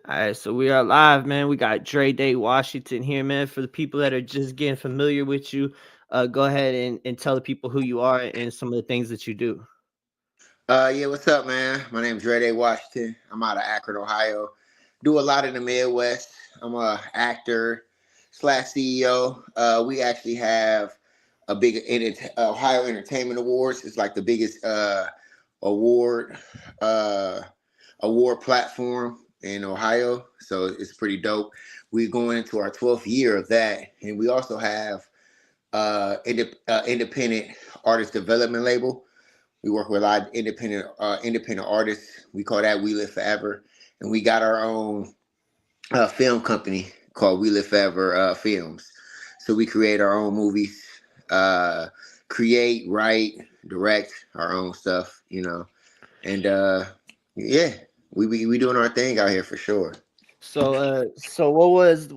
All right, so we are live, man. We got DREDAY Washington here, man. For the people that are just getting familiar with you, go ahead and tell the people who you are and some of the things that you do. Yeah, what's up, man? My name's DREDAY Washington. I'm out of Akron, Ohio. Do a lot in the Midwest. I'm a actor slash CEO. We actually have a big Ohio Entertainment Awards. It's like the biggest award uh, award platform in Ohio, so it's pretty dope. We're going into our 12th year of that, and we also have independent artist development label. We work with a lot of independent artists. We call that We Live Forever, and we got our own film company called We Live Forever Films. So we create our own movies, uh, create, write, direct our own stuff, and yeah, we doing our thing out here for sure. So what was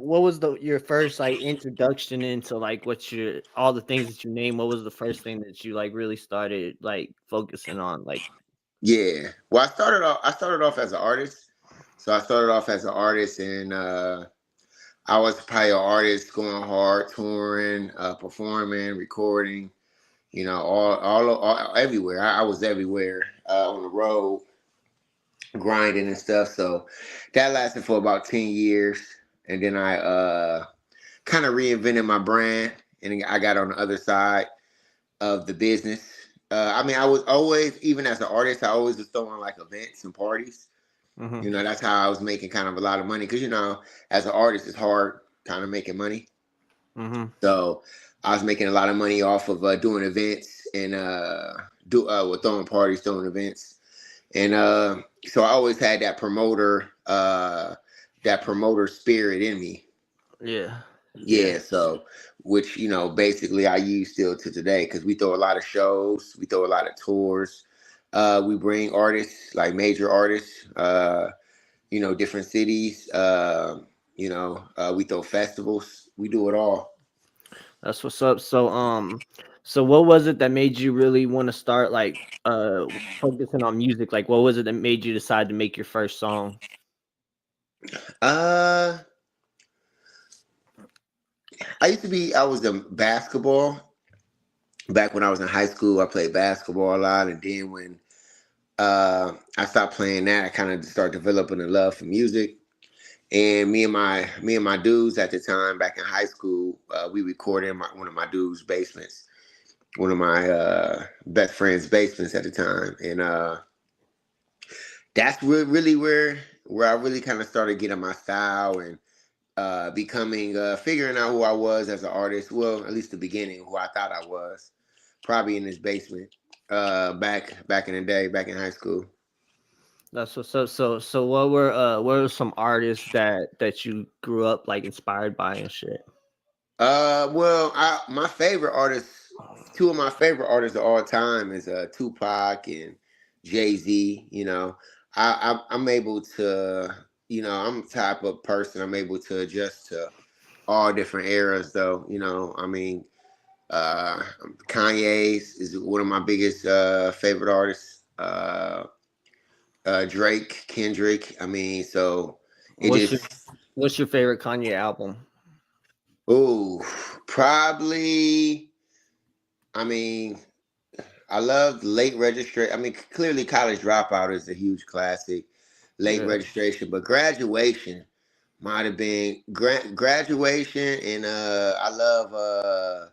the your first like introduction into like what your all the things that you name? What was the first thing that you like really started like focusing on? Like, Yeah. Well, I started off as an artist. So I started off as an artist, and I was probably an artist going hard, touring, performing, recording. All everywhere. I was everywhere on the road, grinding and stuff. So that lasted for about 10 years, and then I kind of reinvented my brand, and I got on the other side of the business. I mean, I was always, even as an artist, I always was throwing like events and parties. mm-hmm, That's how I was making kind of a lot of money. Because as an artist, it's hard kind of making money. mm-hmm. So I was making a lot of money off of doing events and with throwing parties, throwing events, and so I always had that promoter spirit in me. Yeah, yeah, Yeah, so which basically I use still to today because we throw a lot of shows, we throw a lot of tours. We bring artists like major artists, different cities. We throw festivals. We do it all. that's what's up. So what was it that made you really want to start like focusing on music? Like, what was it that made you decide to make your first song? Uh, I was in basketball back when I was in high school. I played basketball a lot, and then when I stopped playing that, I kind of started developing a love for music. And me and my dudes at the time back in high school, we recorded in one of my dudes' basements, one of my best friend's basements at the time, and that's really where I really kind of started getting my style and becoming figuring out who I was as an artist. Well, at least the beginning, who I thought I was, probably in this basement back in the day, back in high school. That's what's up. So what were some artists that you grew up like inspired by and shit? Well, my favorite artists, two of my favorite artists of all time is Tupac and Jay-Z. I'm able to, I'm the type of person I'm able to adjust to all different eras, though. I mean, uh, Kanye's is one of my biggest favorite artists. Drake, Kendrick. I mean, so it What's your just, what's your favorite Kanye album? oh, probably. I mean, I love Late Registration. I mean, clearly College Dropout is a huge classic. Late Yeah. Registration, but Graduation might have been Graduation, and I love.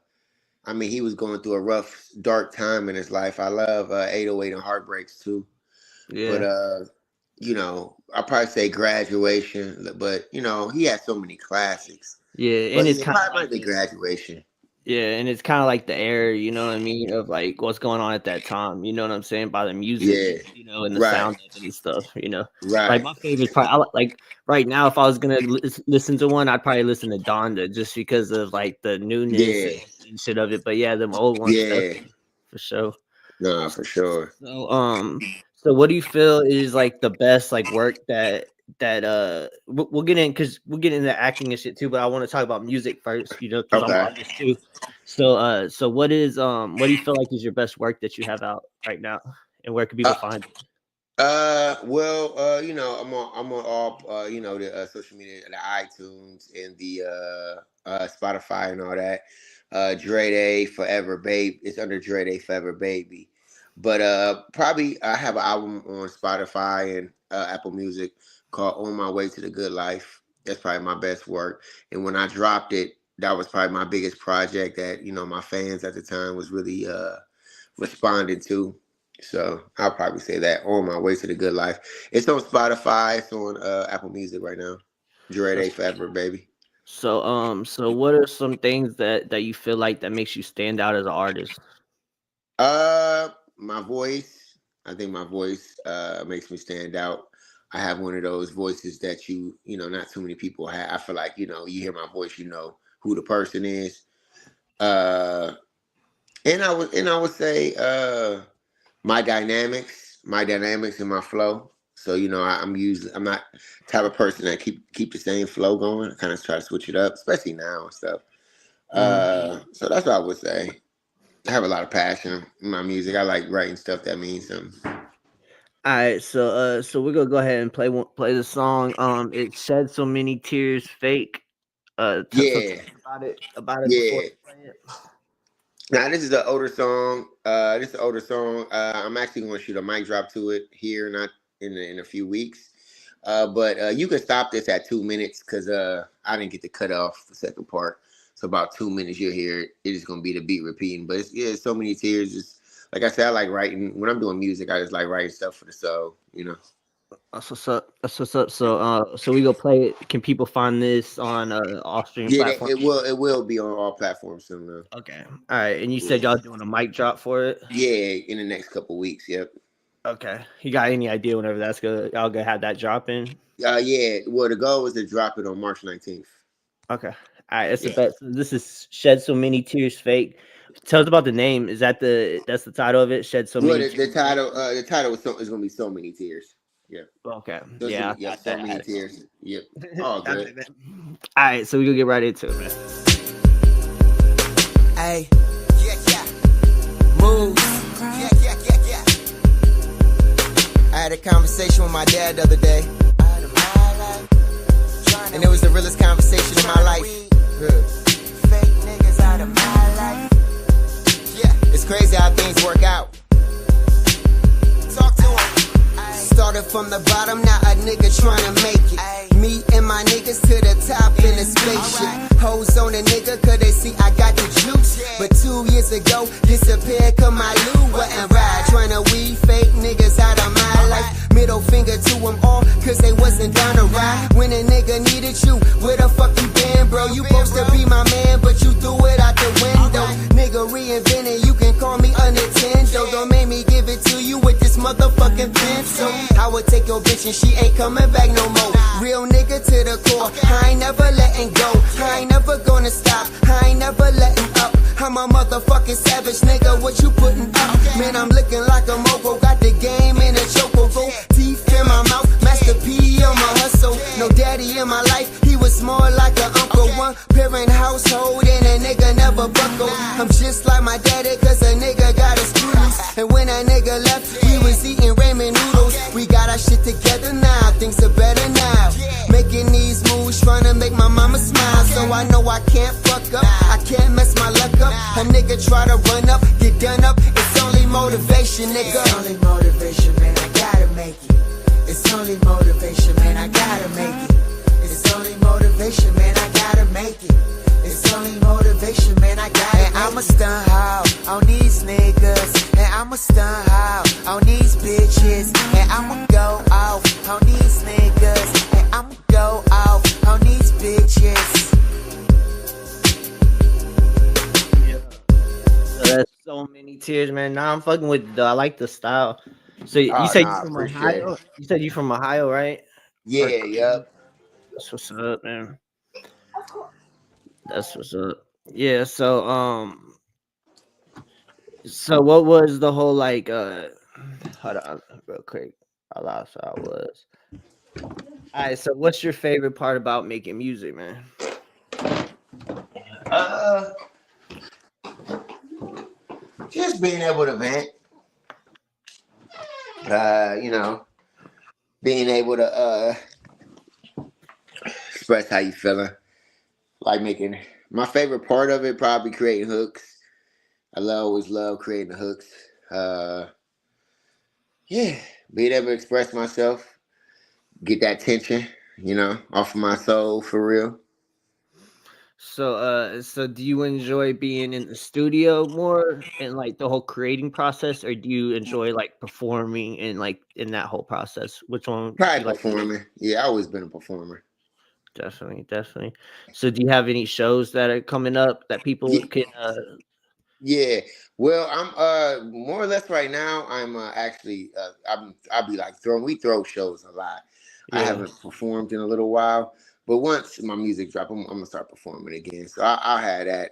I mean, he was going through a rough, dark time in his life. I love 808 and Heartbreaks too, but Yeah. I probably say Graduation. But he had so many classics. Yeah, and But it's yeah, kind of probably like might be Graduation. yeah, and it's kind of like the era, you know what I mean, of like what's going on at that time, you know what I'm saying, by the music, Yeah, and the right, sound of it and stuff, you know. Like right. my favorite part, like right now, if I was gonna listen to one, I'd probably listen to Donda just because of like the newness Yeah, and shit of it. But yeah, them old ones yeah. definitely for sure. Nah, for sure. So so what do you feel is like the best like work that we'll get in because we'll get into acting and shit too, but I want to talk about music first, because I'm an Okay. artist too. So what do you feel like is your best work that you have out right now, and where can people Uh, find it? I'm on all, the social media, the iTunes and the Spotify and all that. DREDAY Forever Babe. It's under DREDAY Forever Baby. But probably I have an album on Spotify and Apple Music called On My Way to the Good Life. That's probably my best work. And when I dropped it, that was probably my biggest project that, my fans at the time was really responding to. So I'll probably say that On My Way to the Good Life. It's on Spotify. It's on Apple Music right now. Dread A That's, Forever, baby. so what are some things that you feel like that makes you stand out as an artist? My voice. I think my voice makes me stand out. I have one of those voices that not too many people have. I feel like, you hear my voice, you know who the person is. Uh, and I would say my dynamics and my flow. So I'm not the type of person that keep the same flow going. I kind of try to switch it up, especially now and stuff. Mhm. So that's what I would say. I have a lot of passion in my music. I like writing stuff that means something. All right, so we're gonna go ahead and play the song. It shed so many tears, fake. So tell Yeah, me about it before yeah. you play it. Now this is an older song. This is an older song. I'm actually going to shoot a mic drop to it here, not in a few weeks. But you can stop this at 2 minutes because I didn't get to cut off the second part. So about 2 minutes you'll hear it. It is going to be the beat repeating. But it's so many tears. Just like I said, I like writing. When I'm doing music, I just like writing stuff for the soul. That's what's up. That's what's up. So we go play it. Can people find this on all streaming Yeah, platforms? it will be on all platforms soon. Okay. All right. And you said Yeah, y'all doing a mic drop for it. yeah, in the next couple weeks. Yep. Okay. You got any idea whenever that's gonna y'all gonna have that drop in? Yeah. Well, the goal was to drop it on March 19th. Okay. All right. That's the Yeah. best. So this is Shed So Many Tears Fake. Tell us about the name. Is that's the title of it? Shed So Well, Many the, Tears the Fake. title is gonna be so many tears. Yeah. Okay. So it's gonna Yeah, be, I yeah, got so that. many tears. Yep. All Okay, good. man. All right. So we gonna get right into it, man. Hey, yeah, yeah, move. Yeah, yeah, yeah, yeah. I had a conversation with my dad the other day, and it was the realest conversation in my life. Fake niggas out of my life. Yeah, it's crazy how things work out. Talk to him. Started from the bottom, now a nigga tryna make it. Me and my niggas to the top in a spaceship. Hoes on a nigga cause they see I got the juice. But 2 years ago, disappeared cause my Lou wasn't right. Tryna weed fake niggas out of my life. Middle finger to them all cause they wasn't down to ride. When a nigga needed you, where the fuck you been, bro? You supposed to be my man, but you threw it out the window. Nigga reinvented, you can call me a Nintendo. Don't make me give it to you with this motherfucking pencil. I would take your bitch and she ain't coming back no more. Real nigga to the core, I ain't never letting go. I ain't never gonna stop, I ain't never letting up. I'm a motherfucking savage nigga, what you putting up? Man, I'm looking like a mofo, got the game in a chokehold. Teeth in my mouth, Master P on my hustle. No daddy in my life, he was more like an uncle. One parent household and a nigga never buckled. I'm just like my daddy cause a nigga got his screws. And when a nigga left, we was eating ramen noodles. We got our shit together now, things are better now. Making these moves, trying to make my mama smile. So I know I can't fuck up, I can't mess my luck up. A nigga try to run up, get done up. It's only motivation, nigga. It's only motivation, man, I gotta make it. It's only motivation, man, I gotta make it. It's only motivation, man, I gotta make it. It's only motivation, man, I gotta make it. And I'ma stun how on these niggas. And I'ma stun how on these bitches. And I'ma go off on these niggas. And I'ma go off on these bitches. So that's so many tears, man. Now I'm fucking with. I like the style. So you Oh said no, you I from appreciate Ohio? it. You said you from Ohio, right? Yeah, Or yep. that's what's up, man. That's what's up. Yeah. So what was the whole like? Hold on, real quick. I lost how I was. All right. So what's your favorite part about making music, man? Uh, just being able to vent. being able to express how you feeling. Like making my favorite part of it probably creating hooks. Always love creating the hooks. Uh, yeah, being able to express myself, get that tension, off of my soul for real. So do you enjoy being in the studio more and like the whole creating process, or do you enjoy like performing and like in that whole process? Which one do Probably you like? performing. Yeah, I always been a performer. Definitely, definitely. So do you have any shows that are coming up that people Yeah, can yeah. Well, I'm more or less right now. I'm actually I'll be like throwing. We throw shows a lot. I yeah. haven't performed in a little while, but once my music drop, I'm gonna start performing again. So I'll have that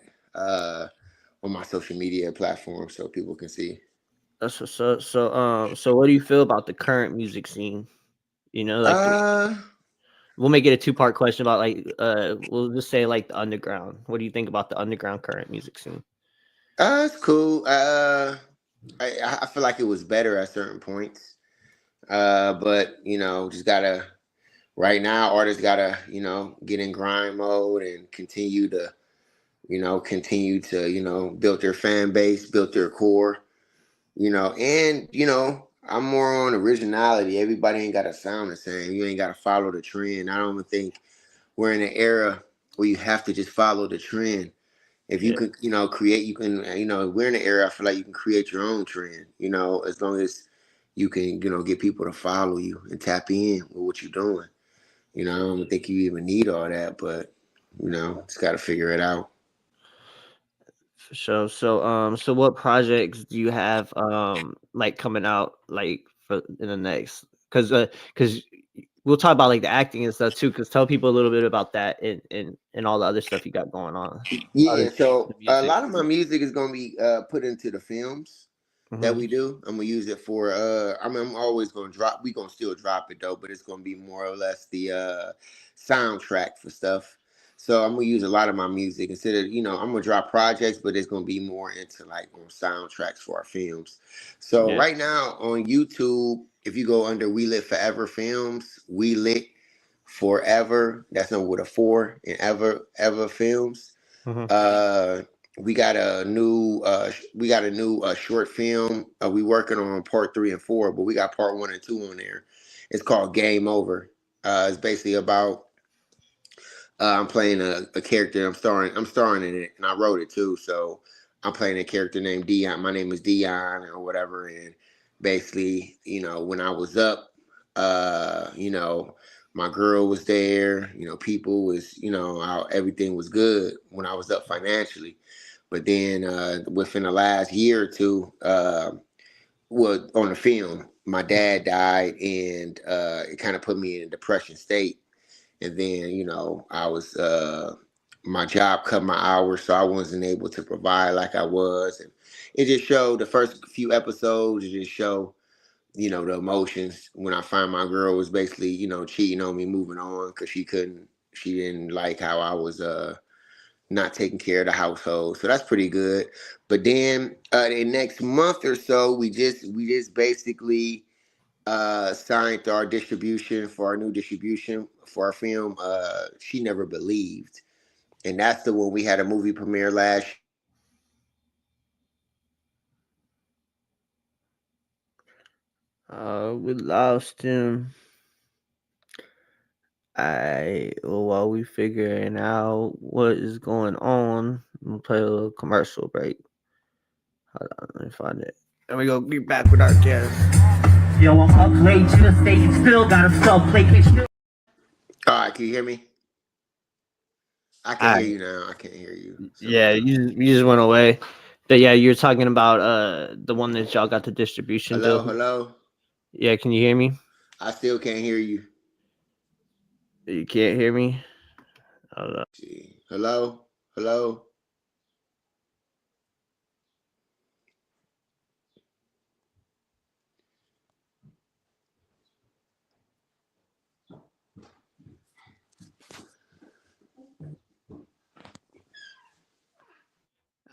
on my social media platform so people can see. So what do you feel about the current music scene? You know, like Uh, we'll make it a two-part question about like we'll just say like the underground. What do you think about the underground current music scene? it's cool. I feel like it was better at certain points. But just gotta right now artists gotta get in grind mode and continue to build their fan base, build their core. And I'm more on originality. Everybody ain't got to sound the same. You ain't got to follow the trend. I don't even think we're in an era where you have to just follow the trend. If you Yeah, could, create, you can, we're in an era. I feel like you can create your own trend. As long as you can, get people to follow you and tap in with what you're doing. I don't think you even need all that, but just got to figure it out. for sure. So what projects do you have like coming out like for in the next? Because we'll talk about like the acting and stuff too. Because tell people a little bit about that and all the other stuff you got going on, other Yeah, than the so a music. lot of my music is gonna be put into the films that Hmm. we do. I'm gonna use it for I'm always gonna drop we gonna still drop it though, but it's gonna be more or less the soundtrack for stuff. So I'm gonna use a lot of my music instead of, I'm gonna drop projects, but it's gonna be more into like on soundtracks for our films. So Yeah. right now on YouTube, if you go under We Lit Forever Films, We Lit Forever, that's not with a four and ever films. Hmm. uh, we got a new short film. We working on part 3 and 4, but we got part 1 and 2 on there. It's called Game Over. It's basically about I'm playing a character. I'm starring in it, and I wrote it too. So I'm playing a character named Dion. My name is Dion or whatever. And basically, when I was up, my girl was there. People was, everything was good when I was up financially. But then within the last year or two, well, on the film, my dad died, and it kind of put me in a depression state. And then I was my job cut my hours, so I wasn't able to provide like I was. And it just showed the first few episodes. It just showed the emotions when I find my girl was basically cheating on me, moving on because she didn't like how I was not taking care of the household. So that's pretty good. But then the next month or so, we just basically signed our distribution for our new distribution for our film. She Never Believed, and that's the one we had a movie premiere last. We lost him. While we figuring out what is going on, I'm gonna play a little commercial break. Hold on, let me find it. And we gonna be back with our guest. Yo, I'm upgrade to the state. You still gotta self placate. All right, can you hear me? I can All hear right. you now. I can't hear you. So Yeah, you just went away. But yeah, you're talking about the one that y'all got the distribution deal. hello, hello. Yeah, can you hear me? I still can't hear you. You can't hear me? Hold on. Gee. Hello, hello.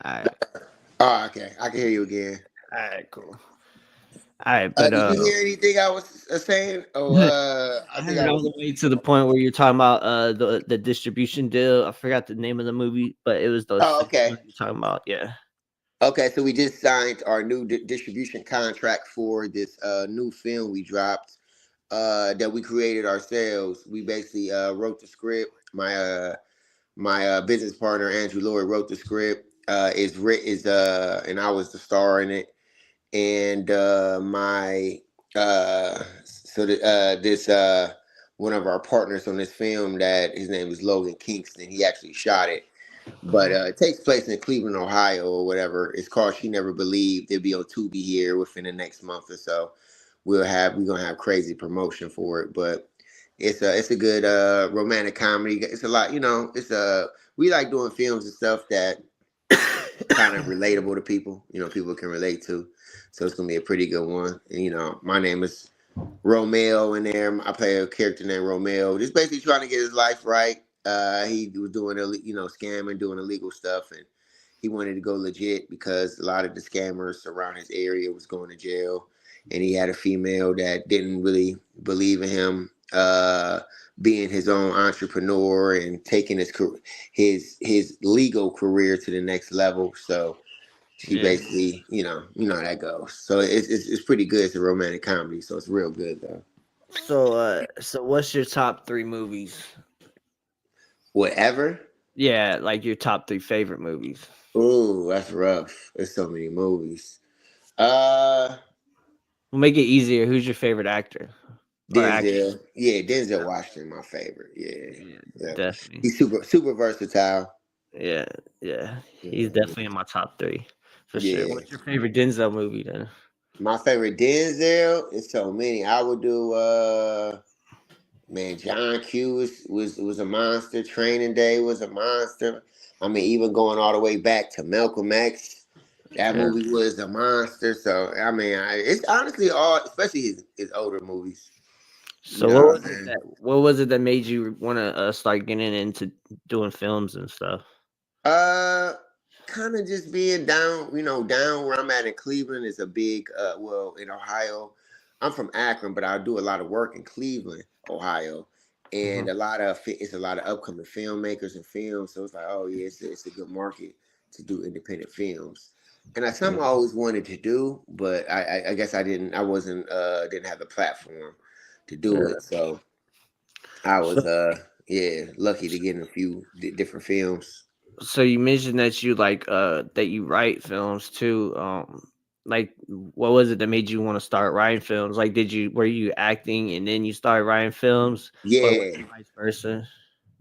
All right. Oh, okay. I can hear you again. All right, cool. All right, but Did you hear anything I was saying? Oh, I I think heard I all was. the way to the point where you're talking about the distribution deal. I forgot the name of the movie, but it was the Oh, second okay. one you're talking about. Yeah. Okay, so we just signed our new distribution contract for this new film we dropped that we created ourselves. We basically wrote the script. My business partner Andrew Lloyd wrote the script. And I was the star in it. And my so the, this one of our partners on this film, that his name is Logan Kingston. He actually shot it, but it takes place in Cleveland, Ohio, or whatever. It's called She Never Believed. It'll be on Tubi here within the next month or so. We're gonna have crazy promotion for it, but it's a good romantic comedy. It's a lot, we like doing films and stuff that kind of relatable to people. People can relate to. So it's gonna be a pretty good one. And my name is Romeo in there. I play a character named Romeo. Just basically trying to get his life right. He was doing scamming, doing illegal stuff, and he wanted to go legit because a lot of the scammers around his area was going to jail, and he had a female that didn't really believe in him being his own entrepreneur and taking his legal career to the next level. So she Yeah. basically, how that goes. So it's pretty good. It's a romantic comedy, so it's real good though. So what's your top three movies? Whatever. Yeah, like your top three favorite movies. Ooh, that's rough. There's so many movies. Uh, We'll make it easier. Who's your favorite actor or actress? Denzel. Yeah, Denzel Washington, my favorite. Yeah, Yeah, yeah. definitely. He's super versatile. Yeah, yeah. He's Yeah, definitely in my top three for sure. yeah. What's your favorite Denzel movie then? My favorite Denzel is so many. I would do man, John Q was a monster. Training Day was a monster. I mean, even going all the way back to Malcolm X, that Yeah. movie was a monster. So I mean, it's honestly all, especially his older movies. You So know what I'm saying? what was it that made you want to start getting into doing films and stuff? Uh, Kind of just being down, down where I'm at in Cleveland is a big, well, in Ohio. I'm from Akron, but I do a lot of work in Cleveland, Ohio, and Mhm. it's a lot of upcoming filmmakers and films. So it's like, oh yeah, it's a good market to do independent films. And that's Yeah. something I always wanted to do, but I guess I wasn't, didn't have the platform to do Yeah. it. So I was, So yeah, lucky to get in a few different films. so you mentioned that you like that you write films too. Like what was it that made you want to start writing films? Like were you acting and then you started writing films, or was Yeah. it vice versa?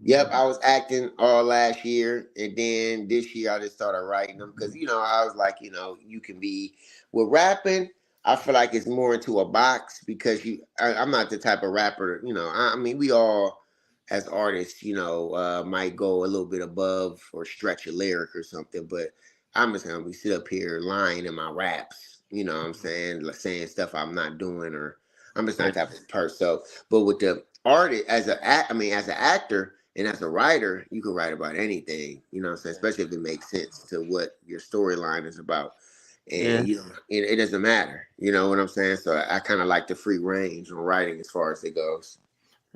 Yep, I was acting all last year, and then this year I just started writing them because I was like, you can be with rapping. I feel like it's more into a box because I'm not the type of rapper. I mean, we all as artists, might go a little bit above or stretch a lyric or something, but I'm just gonna be sit up here lying in my raps. You know what I'm saying, like saying stuff I'm not doing, or I'm just Yeah. not that type of person. So, but with the artist as an actor and as a writer, you can write about anything, what I'm saying, especially if it makes sense to what your storyline is about. And Yeah. it doesn't matter, you know what I'm saying? So I kind of like the free range on writing as far as it goes.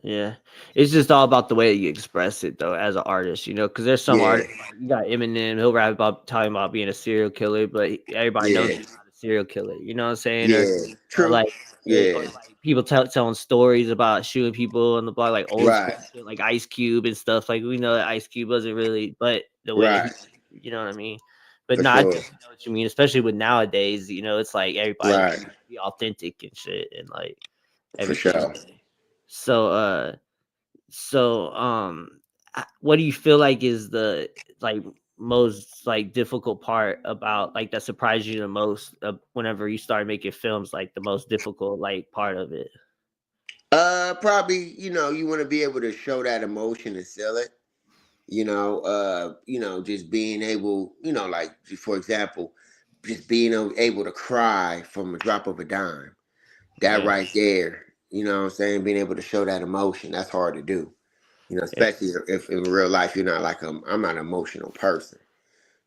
Yeah, it's just all about the way you express it, though, as an artist, because there's some Yeah, artists like you got Eminem, he'll rap about talking about being a serial killer, but everybody knows yeah, he's not a serial killer. You know what I'm saying? yeah, Or true. or Yeah, like people telling stories about shooting people on the block, like old school right, shit, like Ice Cube and stuff. Like we know that Ice Cube wasn't really, but the way right, he, you know what I mean. But for no, I sure, definitely know what you mean, especially with nowadays. It's like everybody's right, trying to be authentic and shit, and like for everything. sure. So, what do you feel like is the like most like difficult part about like that surprised you the most whenever you start making films? Like the most difficult like part of it? Probably, you want to be able to show that emotion and sell it. Just being able, like for example, just being able to cry from a drop of a dime. That Yeah, right there, you know what I'm saying? Being able to show that emotion, that's hard to do. yeah, Especially if in real life you're not like I'm not an emotional person.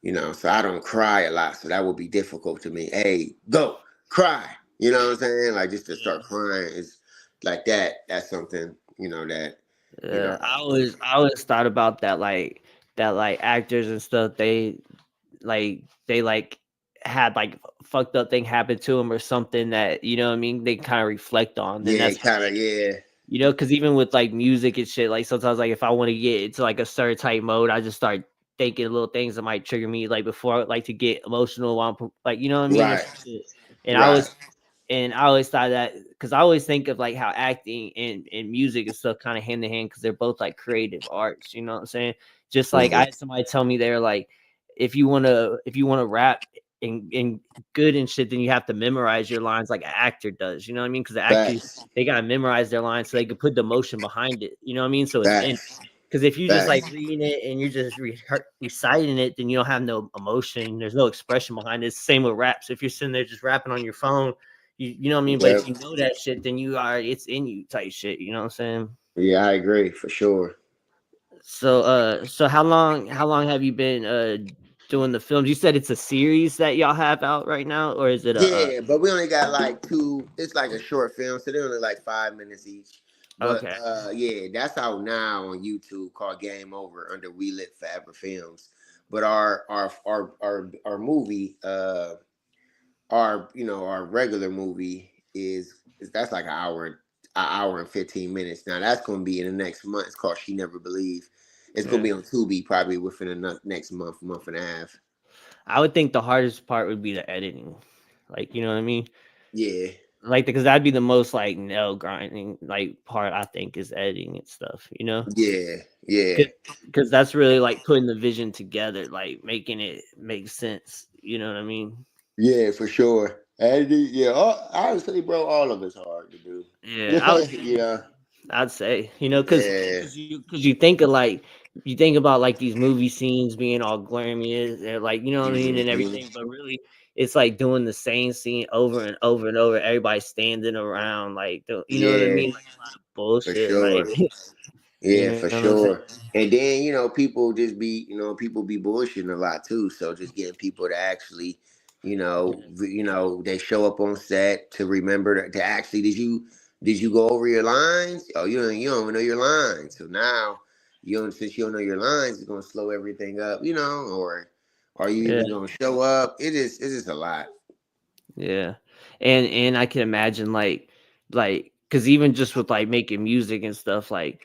So I don't cry a lot, so that would be difficult to me. Hey, go cry. You know what I'm saying? Like just to Yeah. start crying is like that. That's something, that Yeah, I always thought about that, actors and stuff, they had like fucked up thing happen to them or something that, you know what I mean, they kind of reflect on. Then yeah, that's how kind of, they, yeah, because even with like music and shit, like sometimes like if I want to get into like a certain type mode, I just start thinking little things that might trigger me like before, like to get emotional while like, you know what I mean, or right, some shit. And I right. always and I always thought that because I always think of like how acting and music and stuff kind of hand in hand because they're both like creative arts. You know what I'm saying? Just like I Mhm. had somebody tell me they're like, if you wanna rap and good and shit, then you have to memorize your lines like an actor does. You know what I mean? Because the actors Facts, they gotta memorize their lines so they can put the emotion behind it. You know what I mean? So it's in. facts, Because if you just like facts. reading it and you're just reciting it, then you don't have no emotion. There's no expression behind it. It's the same with raps. If you're sitting there just rapping on your phone, you know what I mean? But if Yep. you know that shit, then it's in you type shit. You know what I'm saying? Yeah, I agree for sure. So how long have you been doing the films? You said it's a series that y'all have out right now, or is it a Yeah, but we only got like two. It's like a short film, so they're only like 5 minutes each. But okay? yeah, that's out now on YouTube called Game Over under We Lit Forever Films. But our movie, our regular movie is that's like an hour and 15 minutes. Now that's gonna be in the next month. It's called She Never Believed. It's gonna Yeah. be on Tubi probably within the next month and a half. I would think the hardest part would be the editing. Like, you know what I mean? Yeah, Like because that'd be the most like nail grinding like part I think is editing and stuff, you know? yeah, yeah. Because that's really like putting the vision together, like making it make sense. You know what I mean? Yeah, for sure. And yeah, honestly, bro, all of it's hard to do. Yeah, I would. Yeah, I'd say, because yeah, because you think of like you think about like these movie scenes being all glamorous and like you know what I mean and hmm everything, but really it's like doing the same scene over and over and over. Everybody standing around, like you know what I yeah, mean, like a lot of for bullshit, like sure. you Yeah, know for what I'm saying? sure. And then, people just be, people be bullshitting a lot too. So just getting people to actually, they show up on set to remember to actually, did you go over your lines? Oh, you don't even know your lines. So now since you don't know your lines, it's gonna slow everything up, or are you Yeah, even gonna show up? It's just a lot. yeah, and I can imagine like because even just with like making music and stuff like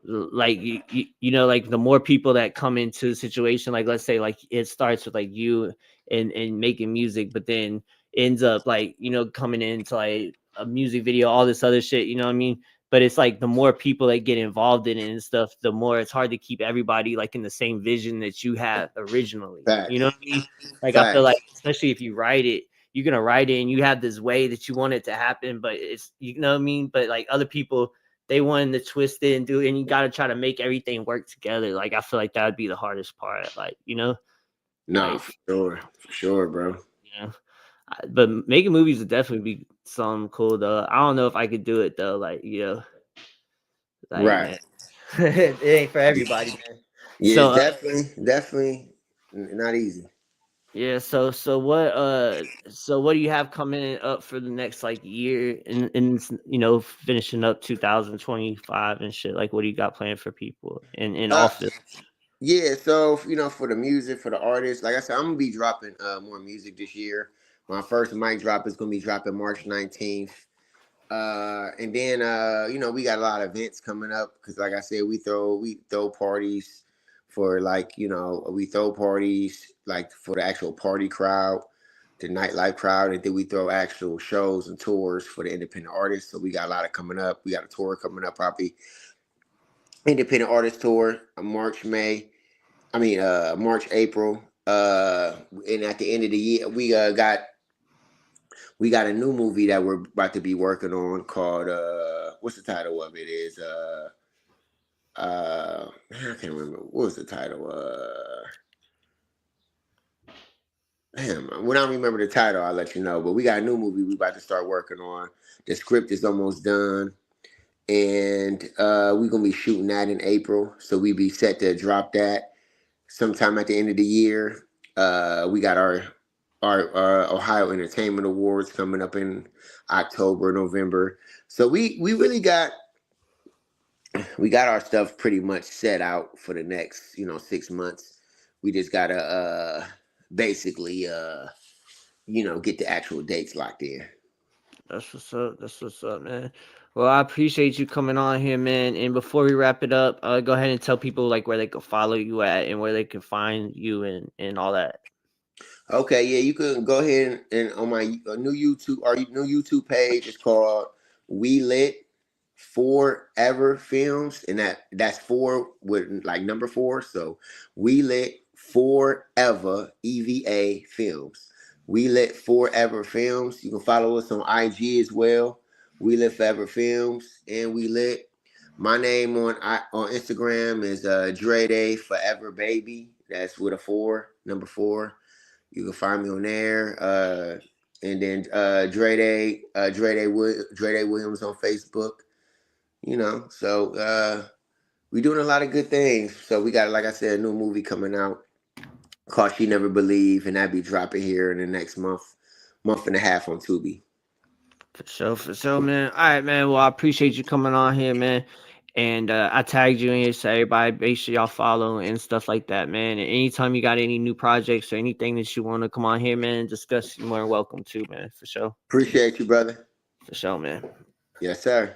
like the more people that come into the situation, like let's say like it starts with like you and making music but then ends up like coming into like a music video, all this other shit, you know what I mean, but it's like the more people that get involved in it and stuff, the more it's hard to keep everybody like in the same vision that you had originally, you know Facts. what I mean, like I feel like Facts. especially if you write it, you're gonna write it and you have this way that you want it to happen, but it's, you know what I mean, but like other people, they wanted to twist it and do it, and you got to try to make everything work together. Like I feel like that would be the hardest part. Like Nah, like for sure, bro. you know. But making movies would definitely be something cool though. I don't know if I could do it though. Like Right. man, it ain't for everybody, man. Yeah, So it's definitely not easy. yeah, so what do you have coming up for the next like year and finishing up 2025 and shit? Like what do you got planned for people in Uh, off the yeah. So for the music, for the artists, like I said, I'm gonna be dropping more music this year. My first mic drop is gonna be dropping March 19th. And then we got a lot of events coming up because, like I said, we throw parties for we throw parties like for the actual party crowd, the nightlife crowd, and then we throw actual shows and tours for the independent artists. So we got a lot of coming up. We got a tour coming up, probably independent artist tour, March, May. I mean, March, April. And at the end of the year, we got a new movie that we're about to be working on called what's the title of it is I can't remember what was the title. When I remember the title, I'll let you know. But we got a new movie we about to start working on. The script is almost done, and we're gonna be shooting that in April. So we be set to drop that sometime at the end of the year. We got our our Ohio Entertainment Awards coming up in October, November. So we really got our stuff pretty much set out for the next 6 months. We just gotta basically get the actual dates locked in. That's what's up. That's what's up, man. Well, I appreciate you coming on here, man. And before we wrap it up, go ahead and tell people like where they can follow you at and where they can find you and all that. Okay, yeah, you can go ahead and on my new YouTube page. It's called We Lit Forever Films, and that's 4 with like number 4. So We Lit Forever EVA Films. We Lit Forever Films. You can follow us on IG as well. We Lit Forever Films, and We Lit. My name on Instagram is DREDAY Forever Baby. That's with a 4, number 4. You can find me on there. And then DREDAY Williams on Facebook. So we're doing a lot of good things. So we got, like I said, a new movie coming out called She Never Believe, and that'll be dropping here in the next month and a half on Tubi. For sure, man. All right, man. Well, I appreciate you coming on here, man. And I tagged you in here, so everybody make sure y'all follow and stuff like that, man. And anytime you got any new projects or anything that you want to come on here, man, discuss, you're more than welcome to, man. For sure. Appreciate you, brother. For sure, man. Yes, sir.